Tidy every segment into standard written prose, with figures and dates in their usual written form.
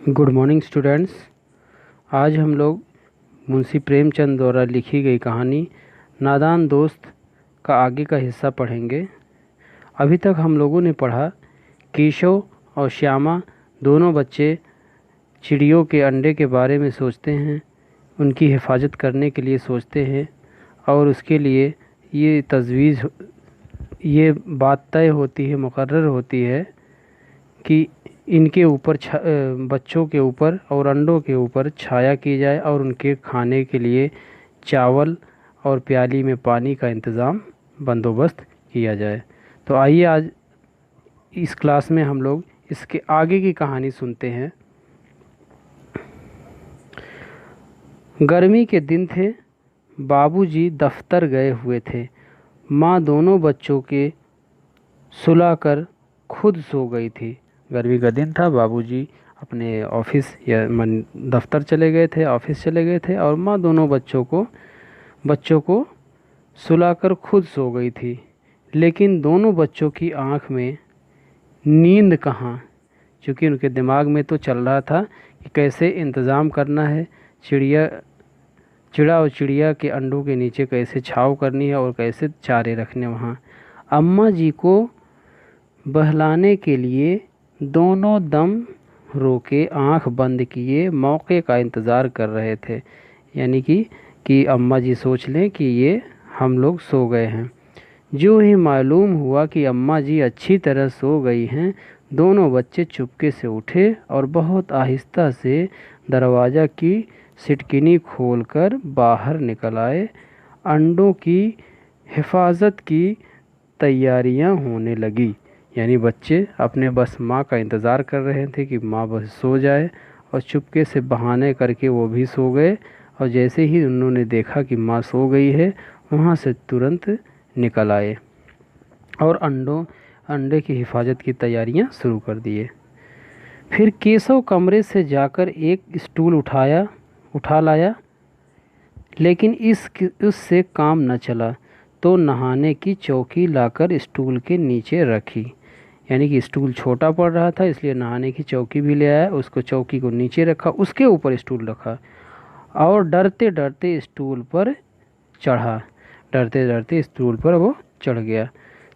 Good morning students. आज हम लोग मुंशी प्रेमचंद द्वारा लिखी गई कहानी नादान दोस्त का आगे का हिस्सा पढ़ेंगे। अभी तक हम लोगों ने पढ़ा केशव और श्यामा दोनों बच्चे चिड़ियों के अंडे के बारे में सोचते हैं, उनकी हिफाजत करने के लिए सोचते हैं और उसके लिए ये बात तय होती है, मुकर्रर होती है कि इनके ऊपर बच्चों के ऊपर और अंडों के ऊपर छाया की जाए और उनके खाने के लिए चावल और प्याली में पानी का इंतज़ाम बंदोबस्त किया जाए। तो आइए आज इस क्लास में हम लोग इसके आगे की कहानी सुनते हैं। गर्मी के दिन थे, बाबूजी दफ्तर गए हुए थे। माँ दोनों बच्चों के सुलाकर खुद सो गई थी। गर्मी का दिन था, बाबूजी अपने ऑफिस या दफ्तर चले गए थे, ऑफिस चले गए थे और माँ दोनों बच्चों को सुलाकर खुद सो गई थी। लेकिन दोनों बच्चों की आंख में नींद कहाँ, क्योंकि उनके दिमाग में तो चल रहा था कि कैसे इंतज़ाम करना है, चिड़ा और चिड़िया के अंडों के नीचे कैसे छाव करनी है और कैसे चारे रखने वहाँ। अम्मा जी को बहलाने के लिए दोनों दम रोके आंख बंद किए मौके का इंतज़ार कर रहे थे, यानी कि अम्मा जी सोच लें कि ये हम लोग सो गए हैं। जो ही मालूम हुआ कि अम्मा जी अच्छी तरह सो गई हैं, दोनों बच्चे चुपके से उठे और बहुत आहिस्ता से दरवाज़ा की सिटकिनी खोलकर बाहर निकल आए। अंडों की हिफाजत की तैयारियां होने लगी, यानी बच्चे अपने बस माँ का इंतज़ार कर रहे थे कि माँ बस सो जाए और चुपके से बहाने करके वो भी सो गए। और जैसे ही उन्होंने देखा कि माँ सो गई है, वहाँ से तुरंत निकल आए और अंडे की हिफाजत की तैयारियां शुरू कर दिए। फिर केशव कमरे से जाकर एक स्टूल उठा लाया, लेकिन उससे काम न चला तो नहाने की चौकी लाकर स्टूल के नीचे रखी, यानी कि स्टूल छोटा पड़ रहा था इसलिए नहाने की चौकी भी ले आया, उसको चौकी को नीचे रखा, उसके ऊपर स्टूल रखा और डरते डरते स्टूल पर वो चढ़ गया।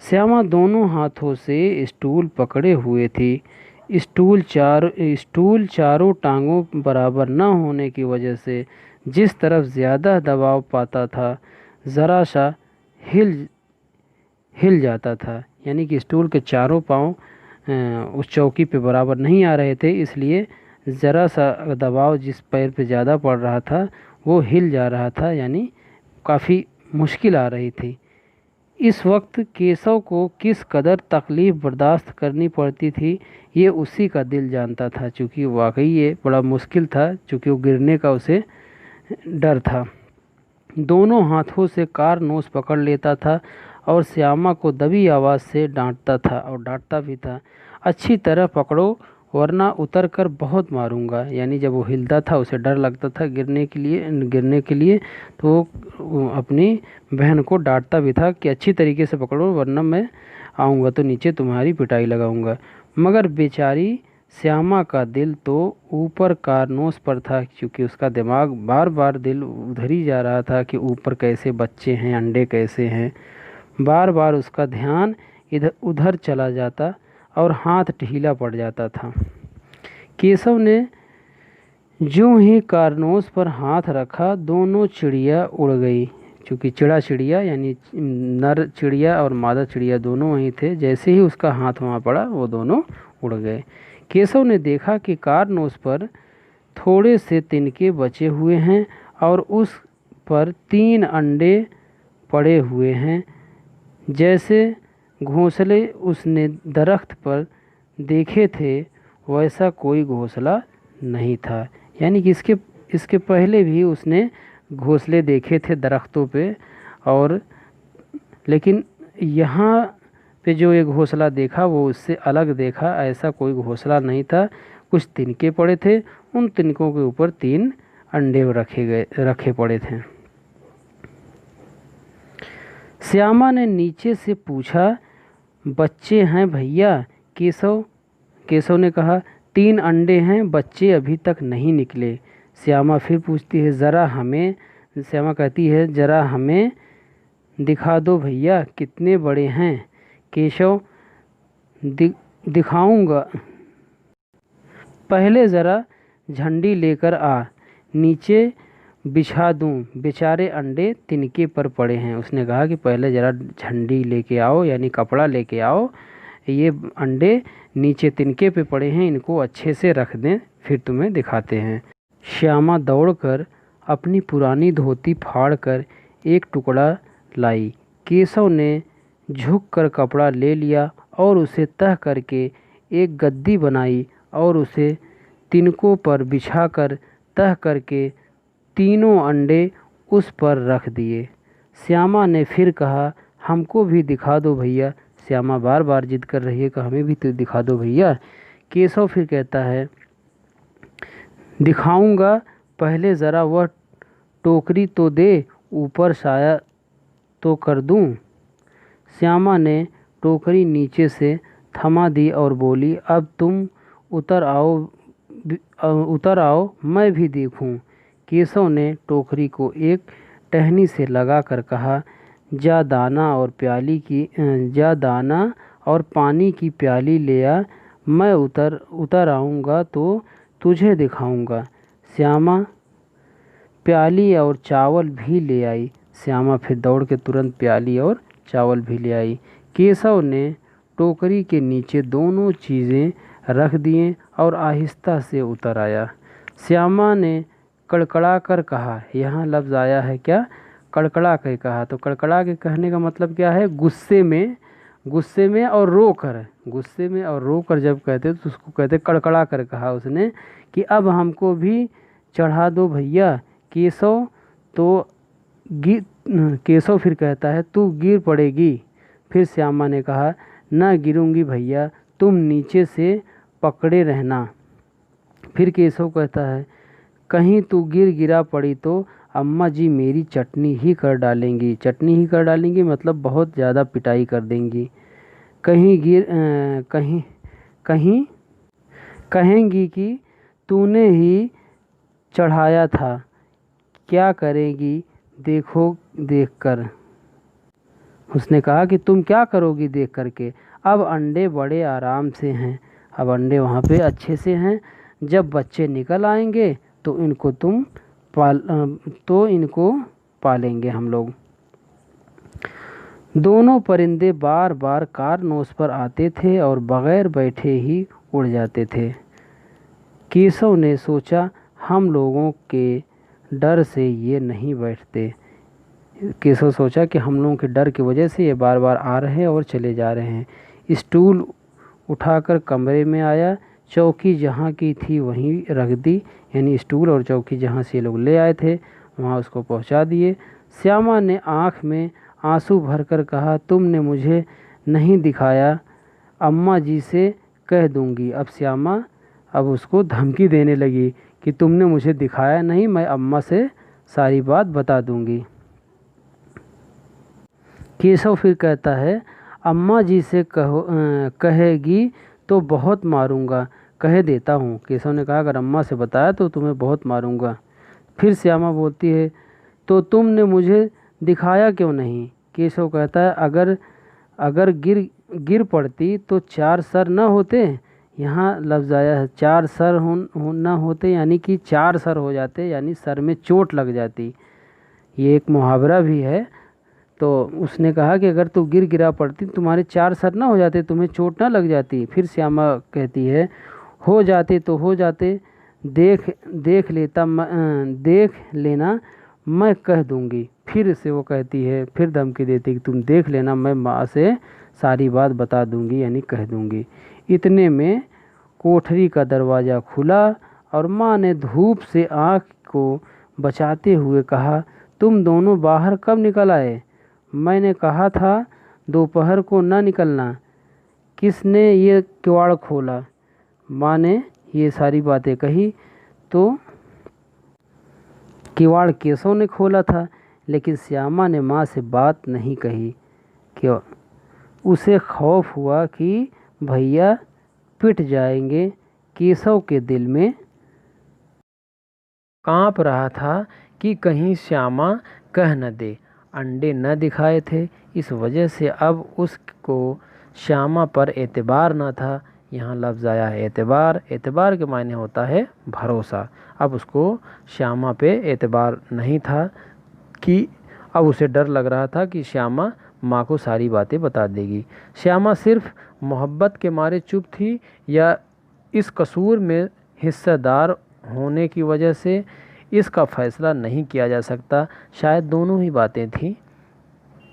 श्यामा दोनों हाथों से स्टूल पकड़े हुए थी। स्टूल चारों टांगों बराबर न होने की वजह से जिस तरफ ज़्यादा दबाव पाता था ज़रा सा हिल जाता था, यानी कि स्टूल के चारों पांव उस चौकी पे बराबर नहीं आ रहे थे, इसलिए ज़रा सा दबाव जिस पैर पे ज़्यादा पड़ रहा था वो हिल जा रहा था, यानी काफ़ी मुश्किल आ रही थी। इस वक्त केशव को किस कदर तकलीफ़ बर्दाश्त करनी पड़ती थी ये उसी का दिल जानता था, क्योंकि वाकई ये बड़ा मुश्किल था, क्योंकि वो गिरने का उसे डर था। दोनों हाथों से कार नोस पकड़ लेता था और श्यामा को दबी आवाज़ से डांटता था और डांटता भी था, अच्छी तरह पकड़ो वरना उतर कर बहुत मारूंगा। यानी जब वो हिलता था उसे डर लगता था गिरने के लिए तो वो अपनी बहन को डांटता भी था कि अच्छी तरीके से पकड़ो वरना मैं आऊँगा तो नीचे तुम्हारी पिटाई लगाऊंगा। मगर बेचारी श्यामा का दिल तो ऊपर कारनोस पर था, क्योंकि उसका दिमाग बार बार दिल उधर ही जा रहा था कि ऊपर कैसे बच्चे हैं, अंडे कैसे हैं। बार बार उसका ध्यान इधर उधर चला जाता और हाथ ढीला पड़ जाता था। केशव ने जो ही कारनोस पर हाथ रखा दोनों चिड़िया उड़ गई, क्योंकि चिड़िया यानी नर चिड़िया और मादा चिड़िया दोनों वहीं थे। जैसे ही उसका हाथ वहाँ पड़ा वो दोनों उड़ गए। केशव ने देखा कि कारनोस पर थोड़े से तिनके बचे हुए हैं और उस पर 3 अंडे पड़े हुए हैं, जैसे घोंसले उसने दरख्त पर देखे थे वैसा कोई घोंसला नहीं था। यानी कि इसके पहले भी उसने घोंसले देखे थे दरख्तों पे, और लेकिन यहाँ पे जो एक घोंसला देखा वो उससे अलग देखा, ऐसा कोई घोंसला नहीं था। कुछ तिनके पड़े थे, उन तिनकों के ऊपर 3 अंडे रखे पड़े थे। श्यामा ने नीचे से पूछा, बच्चे हैं भैया? केशव ने कहा, 3 अंडे हैं, बच्चे अभी तक नहीं निकले। श्यामा फिर पूछती है श्यामा कहती है ज़रा हमें दिखा दो भैया कितने बड़े हैं। केशव दिखाऊंगा, पहले ज़रा झंडी लेकर आ, नीचे बिछा दूं, बेचारे अंडे तिनके पर पड़े हैं। उसने कहा कि पहले ज़रा झंडी लेके आओ, यानी कपड़ा लेके आओ, ये अंडे नीचे तिनके पे पड़े हैं, इनको अच्छे से रख दें, फिर तुम्हें दिखाते हैं। श्यामा दौड़कर अपनी पुरानी धोती फाड़कर एक टुकड़ा लाई। केशव ने झुककर कपड़ा ले लिया और उसे तह करके एक गद्दी बनाई और उसे तिनकों पर बिछाकर तह करके तीनों अंडे उस पर रख दिए। श्यामा ने फिर कहा हमको भी दिखा दो भैया। श्यामा बार बार जिद कर रही है कि हमें भी तो दिखा दो भैया। केशव फिर कहता है दिखाऊंगा, पहले ज़रा वह टोकरी तो दे, ऊपर साया तो कर दूं। श्यामा ने टोकरी नीचे से थमा दी और बोली अब तुम उतर आओ मैं भी देखूं। केशव ने टोकरी को एक टहनी से लगाकर कहा जा दाना और पानी की प्याली ले आ, मैं उतर आऊँगा तो तुझे दिखाऊंगा। श्यामा प्याली और चावल भी ले आई। श्यामा फिर दौड़ के तुरंत प्याली और चावल भी ले आई। केशव ने टोकरी के नीचे दोनों चीज़ें रख दिए और आहिस्ता से उतर आया। श्यामा ने कड़कड़ा कर कहा, यहाँ लफ्ज़ आया है क्या, कड़कड़ा कर कहा, तो कड़कड़ा के कहने का मतलब क्या है, गुस्से में और रो कर जब कहते तो उसको कहते कड़कड़ा कर कहा उसने कि अब हमको भी चढ़ा दो भैया। केशव फिर कहता है तू गिर पड़ेगी। फिर श्यामा ने कहा ना गिरूंगी भैया, तुम नीचे से पकड़े रहना। फिर केशव कहता है कहीं तू गिरा पड़ी तो अम्मा जी मेरी चटनी ही कर डालेंगी मतलब बहुत ज़्यादा पिटाई कर देंगी। कहेंगी कि तूने ही चढ़ाया था, क्या करेगी देखकर। उसने कहा कि तुम क्या करोगी देख करके। अब अंडे बड़े आराम से हैं, अब अंडे वहाँ पे अच्छे से हैं, जब बच्चे निकल आएंगे तो इनको पालेंगे हम लोग। दोनों परिंदे बार बार कारनोस पर आते थे और बगैर बैठे ही उड़ जाते थे। केशव ने सोचा हम लोगों के डर से ये नहीं बैठते। केशव सोचा कि हम लोगों के डर की वजह से ये बार बार आ रहे हैं और चले जा रहे हैं। स्टूल उठाकर कमरे में आया, चौकी जहाँ की थी वहीं रख दी, यानी स्टूल और चौकी जहाँ से ये लोग ले आए थे वहाँ उसको पहुँचा दिए। श्यामा ने आँख में आंसू भरकर कहा तुमने मुझे नहीं दिखाया, अम्मा जी से कह दूँगी। अब श्यामा उसको धमकी देने लगी कि तुमने मुझे दिखाया नहीं, मैं अम्मा से सारी बात बता दूँगी। केशव फिर कहता है अम्मा जी से कहेगी तो बहुत मारूंगा, कह देता हूँ। केशव ने कहा अगर अम्मा से बताया तो तुम्हें बहुत मारूंगा। फिर श्यामा बोलती है तो तुमने मुझे दिखाया क्यों नहीं। केशव कहता है अगर गिर पड़ती तो 4 सर न होते। यहाँ लफ्ज़ आया है 4 सर न होते, यानी कि 4 सर हो जाते, यानी सर में चोट लग जाती। ये एक मुहावरा भी है। तो उसने कहा कि अगर तू गिरा पड़ती तुम्हारे 4 सर ना हो जाते, तुम्हें चोट ना लग जाती। फिर श्यामा कहती है हो जाते तो हो जाते, देख लेना मैं कह दूंगी। फिर से वो कहती है, फिर धमकी देती कि तुम देख लेना मैं माँ से सारी बात बता दूंगी, यानी कह दूंगी। इतने में कोठरी का दरवाज़ा खुला और माँ ने धूप से आँख को बचाते हुए कहा तुम दोनों बाहर कब निकल आए। मैंने कहा था दोपहर को ना निकलना। किसने ये किवाड़ खोला। माँ ने ये सारी बातें कही तो किवाड़ केशव ने खोला था, लेकिन श्यामा ने माँ से बात नहीं कही। क्यों? उसे खौफ हुआ कि भैया पिट जाएंगे, केशव के दिल में कांप रहा था कि कहीं श्यामा कह न दे। अंडे न दिखाए थे, इस वजह से अब उसको श्यामा पर एतबार न था। यहाँ लफ्ज़ आया है एतबार। एतबार के मायने होता है भरोसा। अब उसको श्यामा पे एतबार नहीं था कि अब उसे डर लग रहा था कि श्यामा माँ को सारी बातें बता देगी। श्यामा सिर्फ मोहब्बत के मारे चुप थी या इस कसूर में हिस्सेदार होने की वजह से, इसका फैसला नहीं किया जा सकता। शायद दोनों ही बातें थीं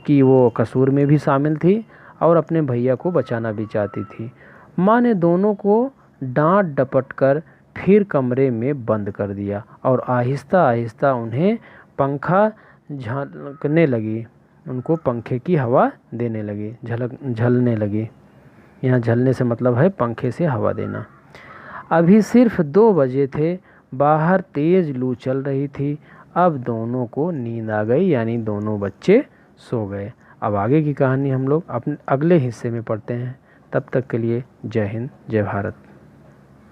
कि वो कसूर में भी शामिल थी और अपने भैया को बचाना भी चाहती थी। माँ ने दोनों को डांट डपट कर फिर कमरे में बंद कर दिया और आहिस्ता आहिस्ता उन्हें पंखा झलकने लगी, उनको पंखे की हवा देने लगी, झलने लगी। यहाँ झलने से मतलब है पंखे से हवा देना। अभी सिर्फ 2 बजे थे, बाहर तेज लू चल रही थी। अब दोनों को नींद आ गई, यानी दोनों बच्चे सो गए। अब आगे की कहानी हम लोग अपने अगले हिस्से में पढ़ते हैं। तब तक के लिए जय हिंद, जय भारत।